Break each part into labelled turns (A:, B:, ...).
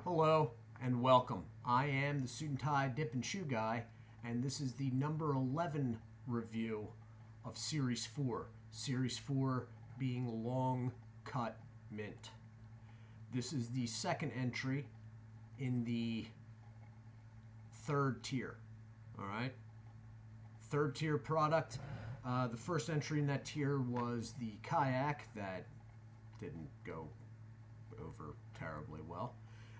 A: Hello and welcome. I am the Suit&Tie Dip&ChewGuy, and this is the number 11 review of Series 4. Series 4 being Long Cut Mint. This is the second entry in the third tier. All right? Third tier product. The first entry in that tier was the kayak that didn't go over terribly well.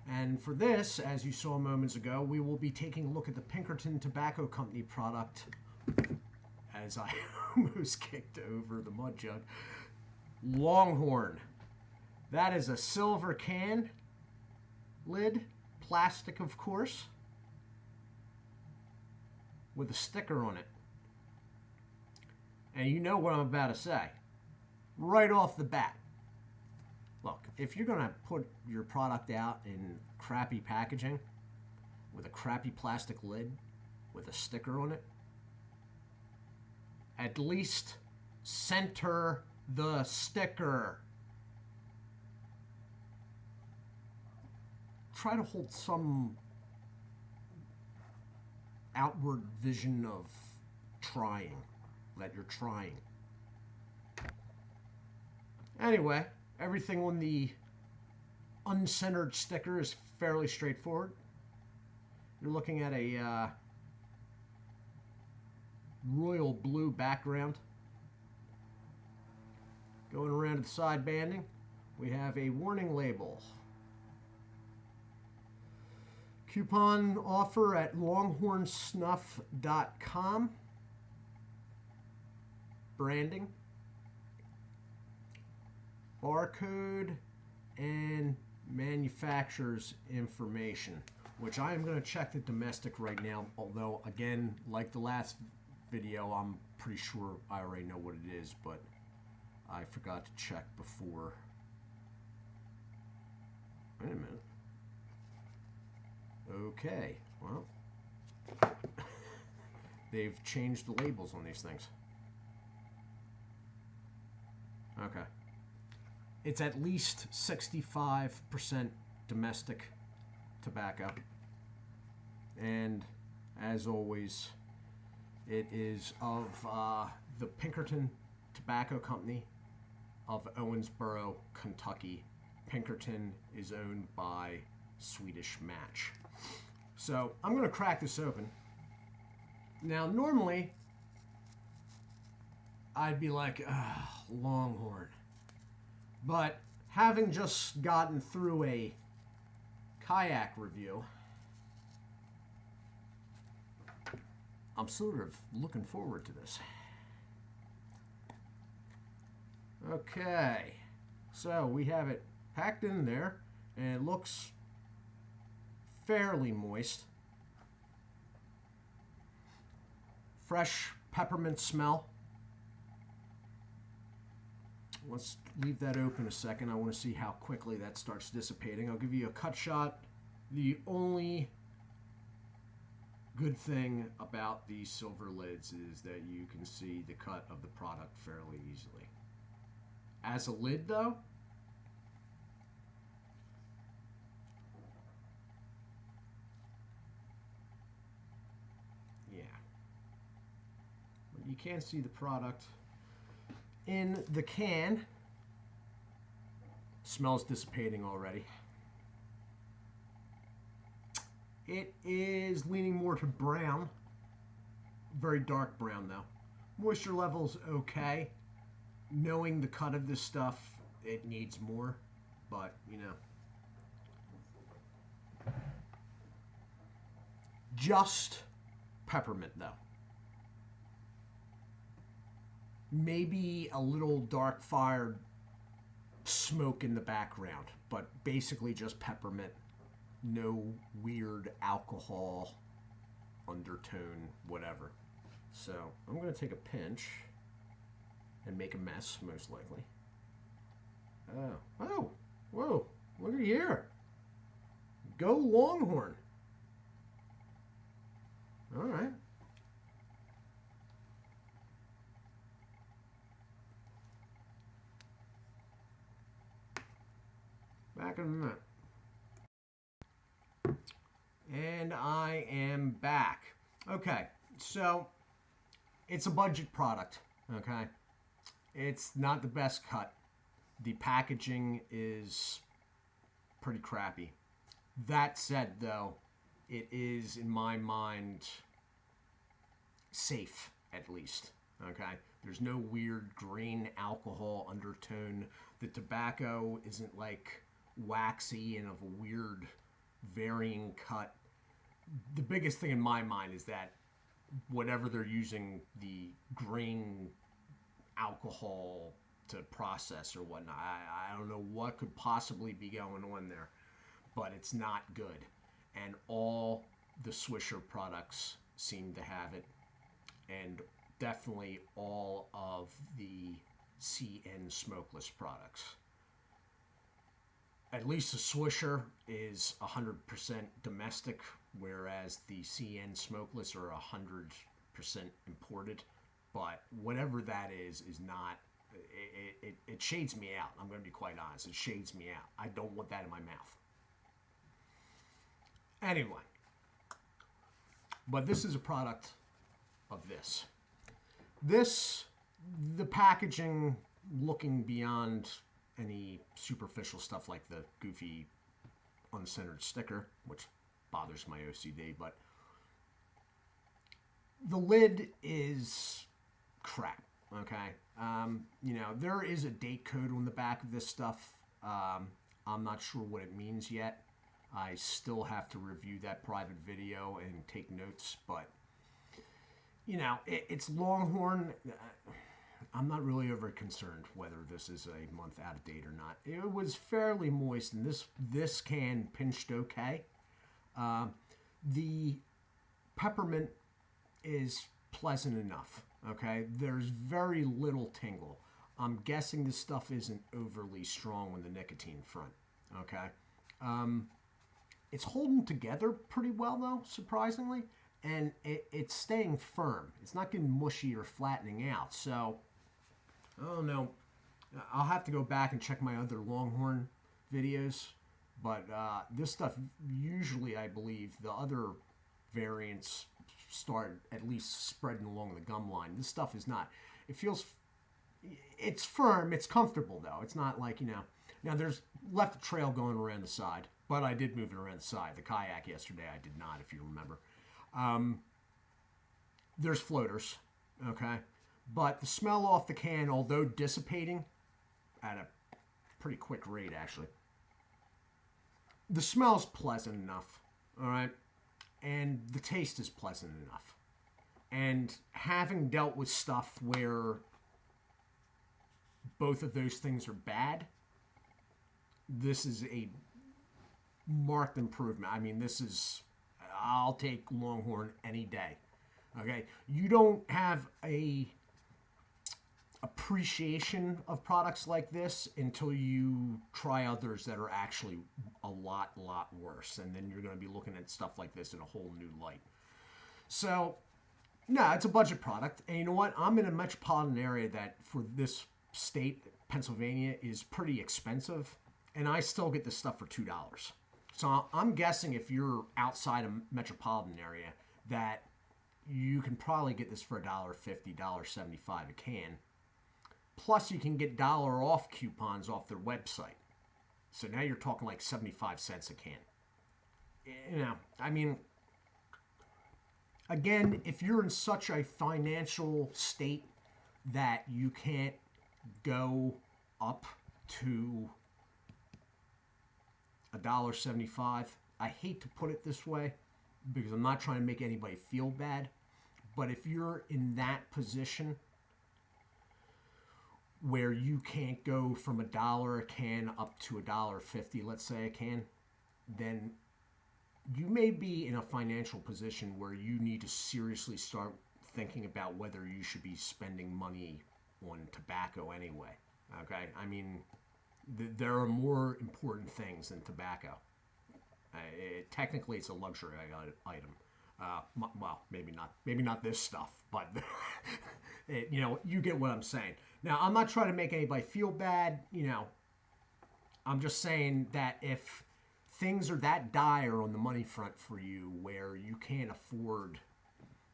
A: And for this, as you saw moments ago, we will be taking a look at the Pinkerton Tobacco Company product, as I almost kicked over the mud jug, Longhorn. That is a silver can lid, plastic of course, with a sticker on it. And you know what I'm about to say, right off the bat. Look, if you're going to put your product out in crappy packaging with a crappy plastic lid with a sticker on it, at least center the sticker. Try to hold some outward vision of trying, that you're trying. Anyway, everything on the uncentered sticker is fairly straightforward. You're looking at a royal blue background. Going around to the side banding, we have a warning label. Coupon offer at longhornsnuff.com. Branding. Barcode and manufacturer's information, which I am going to check the domestic right now, although again, like the last video, I'm pretty sure I already know what it is, but I forgot to check before. Wait a minute. Okay, well, they've changed the labels on these things. Okay. It's at least 65% domestic tobacco. And as always, it is of the Pinkerton Tobacco Company of Owensboro, Kentucky. Pinkerton is owned by Swedish Match. So I'm going to crack this open. Now, normally, I'd be like, Longhorn. But having just gotten through a kayak review, I'm sort of looking forward to this. Okay, so we have it packed in there, and it looks fairly moist. Fresh peppermint smell. Let's leave that open a second. I want to see how quickly that starts dissipating. I'll give you a cut shot. The only good thing about these silver lids is that you can see the cut of the product fairly easily. As a lid, though, yeah. But you can't see the product in the can. Smells dissipating already. It is leaning more to brown. Very dark brown though. Moisture level's okay. Knowing the cut of this stuff, it needs more, but you know. Just peppermint though. Maybe a little dark fired smoke in the background, but basically just peppermint. No weird alcohol undertone, whatever. So I'm going to take a pinch and make a mess, most likely. Oh, whoa, look at here. Go Longhorn. All right. Back in a minute. And I am back. Okay, so it's a budget product, okay? It's not the best cut. The packaging is pretty crappy. That said, though, it is, in my mind, safe, at least, okay? There's no weird grain alcohol undertone. The tobacco isn't like waxy and of a weird varying cut. The biggest thing in my mind is that whatever they're using the grain alcohol to process or whatnot, I don't know what could possibly be going on there, but it's not good. And all the Swisher products seem to have it, and definitely all of the CN smokeless products. At least the Swisher is 100% domestic, whereas the CN smokeless are 100% imported. But whatever that is not, it shades me out. I'm going to be quite honest. It shades me out. I don't want that in my mouth. Anyway, but this is a product of this. The packaging, looking beyond any superficial stuff like the goofy uncentered sticker, which bothers my OCD, but the lid is crap, okay? There is a date code on the back of this stuff. I'm not sure what it means yet. I still have to review that private video and take notes, but it's Longhorn. I'm not really over concerned whether this is a month out of date or not. It was fairly moist, and this can pinched okay. The peppermint is pleasant enough, okay? There's very little tingle. I'm guessing this stuff isn't overly strong on the nicotine front, okay? It's holding together pretty well, though, surprisingly, and it's staying firm. It's not getting mushy or flattening out, so I don't know. I'll have to go back and check my other Longhorn videos, but this stuff, usually, I believe, the other variants start at least spreading along the gum line. This stuff is not. It's firm, it's comfortable, though. It's not like, now there's left a trail going around the side, but I did move it around the side. The kayak yesterday, I did not, if you remember. There's floaters, okay? But the smell off the can, although dissipating at a pretty quick rate, actually, the smell's pleasant enough, all right? And the taste is pleasant enough. And having dealt with stuff where both of those things are bad, this is a marked improvement. I mean, I'll take Longhorn any day, okay? You don't have a appreciation of products like this until you try others that are actually a lot worse, and then you're going to be looking at stuff like this in a whole new light. So, no, it's a budget product, and you know what? I'm in a metropolitan area that, for this state, Pennsylvania, is pretty expensive, and I still get this stuff for $2. So I'm guessing if you're outside a metropolitan area that you can probably get this for $1.50, $1.75 a can. Plus, you can get dollar off coupons off their website. So now you're talking like 75 cents a can. I mean, again, if you're in such a financial state that you can't go up to $1.75, I hate to put it this way because I'm not trying to make anybody feel bad, but if you're in that position where you can't go from $1 a can up to $1.50, let's say a can, then you may be in a financial position where you need to seriously start thinking about whether you should be spending money on tobacco anyway. Okay? I mean, there are more important things than tobacco. Technically, it's a luxury item. Well, maybe not this stuff, but you get what I'm saying. Now, I'm not trying to make anybody feel bad. I'm just saying that if things are that dire on the money front for you where you can't afford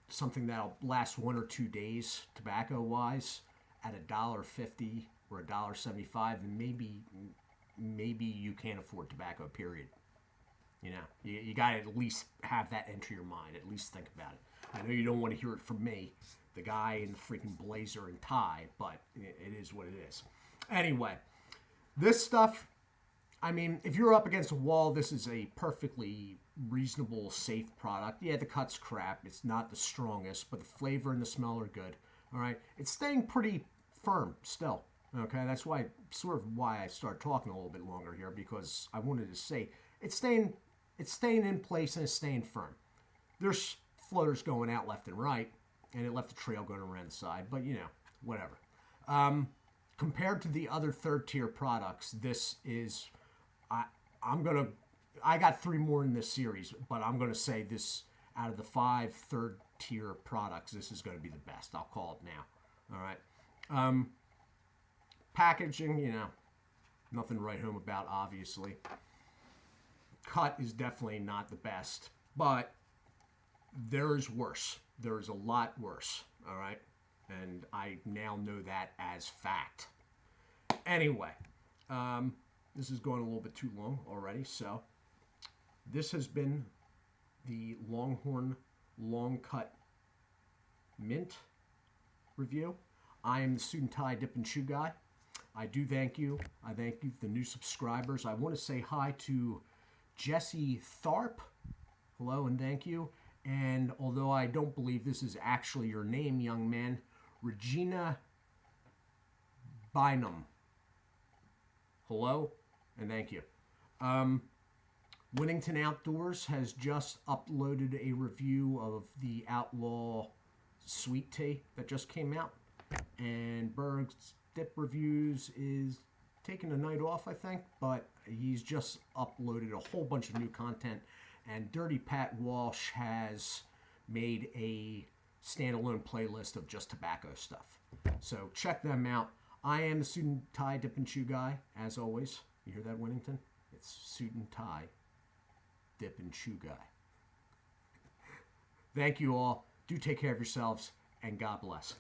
A: something that'll last 1 or 2 days tobacco wise at $1.50 or $1.75, then maybe you can't afford tobacco, period. You know, you got to at least have that enter your mind. At least think about it. I know you don't want to hear it from me, the guy in the freaking blazer and tie, but it is what it is. Anyway, this stuff, I mean, if you're up against a wall, this is a perfectly reasonable, safe product. Yeah, the cut's crap. It's not the strongest, but the flavor and the smell are good. All right. It's staying pretty firm still. Okay. That's why, sort of why I started talking a little bit longer here, because I wanted to say it's staying in place and it's staying firm. There's floaters going out left and right, and it left a trail going around the side, but you know, whatever. Compared to the other third tier products, this is, I got 3 more in this series, but I'm going to say this, out of the 5 third tier products, this is going to be the best. I'll call it now. All right. Packaging, you know, nothing to write home about, obviously. Cut is definitely not the best, but there is worse. There is a lot worse. All right. And I now know that as fact. Anyway, this is going a little bit too long already, so this has been the Longhorn Long Cut Mint review. I am the Suit&Tie Dip&Chew Guy. I do thank you. I thank you, the new subscribers. I want to say hi to Jesse Tharp. Hello and thank you. And although I don't believe this is actually your name, young man, Regina Bynum. Hello and thank you. Winnington Outdoors has just uploaded a review of the Outlaw Sweet Tea that just came out. And Berg's Dip Reviews is taking a night off, I think, but he's just uploaded a whole bunch of new content. And Dirty Pat Walsh has made a standalone playlist of just tobacco stuff. So check them out. I am the Suit&Tie Dip&Chew Guy, as always. You hear that, Winnington? It's Suit&Tie Dip&Chew Guy. Thank you all. Do take care of yourselves, and God bless.